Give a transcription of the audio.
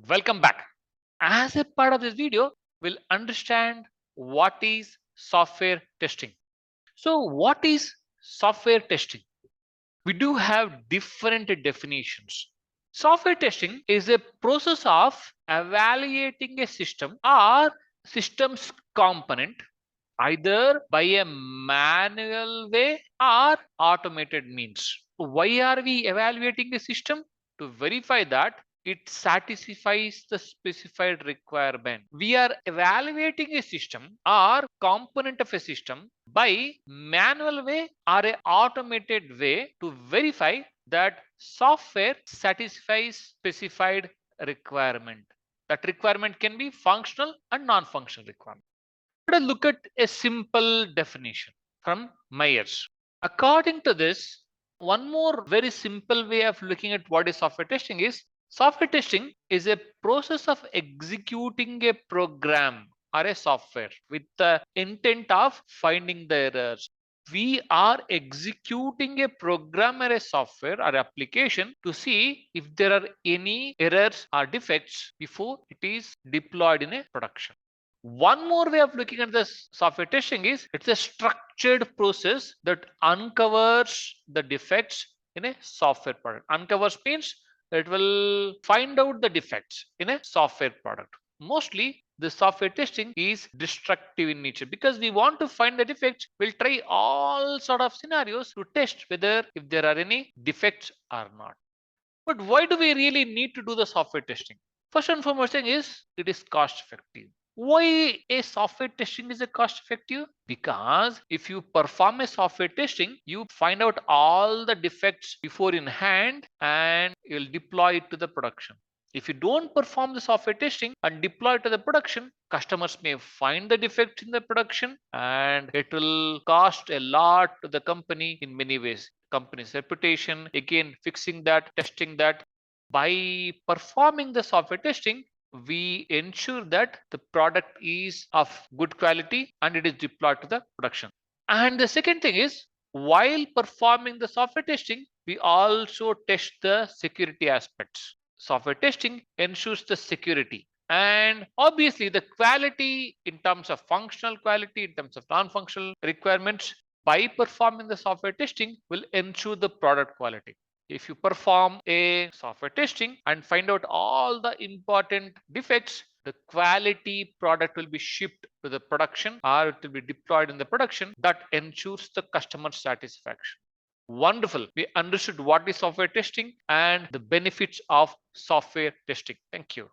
Welcome back. As a part of this video, we'll understand what is software testing. So, what is software testing? We do have different definitions. Software testing is a process of evaluating a system or system's component either by a manual way or automated means. Why are we evaluating a system? To verify that it satisfies the specified requirement. We are evaluating a system or component of a system by manual way or a automated way to verify that software satisfies specified requirement. That requirement can be functional and non-functional requirement. Let us look at a simple definition from Myers. According to this, one more very simple way of looking at what is software testing is software testing is a process of executing a program or a software with the intent of finding the errors. We are executing a program or a software or application to see if there are any errors or defects before it is deployed in a production. One more way of looking at this software testing is it's a structured process that uncovers the defects in a software product. Uncovers means it will find out the defects in a software product. Mostly the software testing is destructive in nature because we want to find the defects. We'll try all sort of scenarios to test whether if there are any defects or not. But why do we really need to do the software testing? First and foremost thing is it is cost effective. Why a software testing is a cost effective? Because if you perform a software testing, you find out all the defects before in hand and you'll deploy it to the production. If you don't perform the software testing and deploy it to the production, customers may find the defects in the production and it will cost a lot to the company in many ways. Company's reputation, again, fixing that, testing that. By performing the software testing, we ensure that the product is of good quality and it is deployed to the production. And the second thing is, while performing the software testing, we also test the security aspects. Software testing ensures the security and obviously the quality in terms of functional quality, in terms of non-functional requirements. By performing the software testing will ensure the product quality. If you perform a software testing and find out all the important defects, the quality product will be shipped to the production or it will be deployed in the production. That ensures the customer satisfaction. Wonderful. We understood what is software testing and the benefits of software testing. Thank you.